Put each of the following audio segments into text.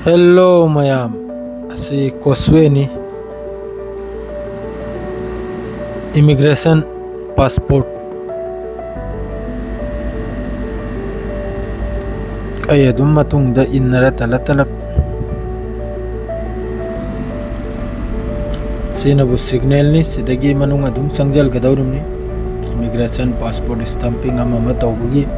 Hello mayam, asi Koswe ni immigration passport ay adum matungda innara talap sinabu signal ni sidagi manung adum sangjal gadawrum ni immigration passport stamping ama tawbugi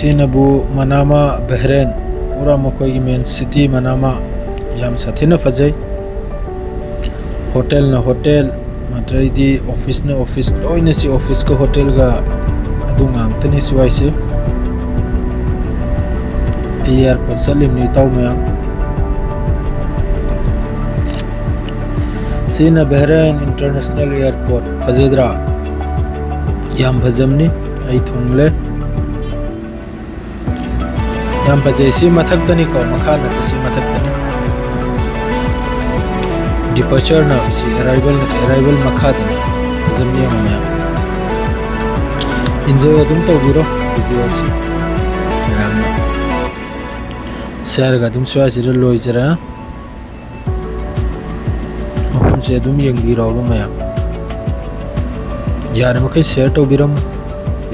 Sinabu Manama Bahrain pura mokoi main city Manama yam sathina fajai hotel na hotel matrai di office na office loina si office ka hotel ga adungang tani siwai se airport salim ni taw mayam sina Bahrain International Airport fazedra yam bhajamni ai thungle yam bajai si mathak tani ko makha na si mathak tani departure na si arrival makha tani zamni ma enjoy adum to biro video si mayam na share ga dum swa sira loi jara mahum se adum yeng biro lo mayam yar makai share to biram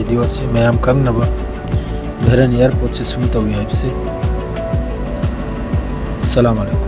video si mayam kang na ba Bahrain airport se sumta wi habse. Assalamu alaikum.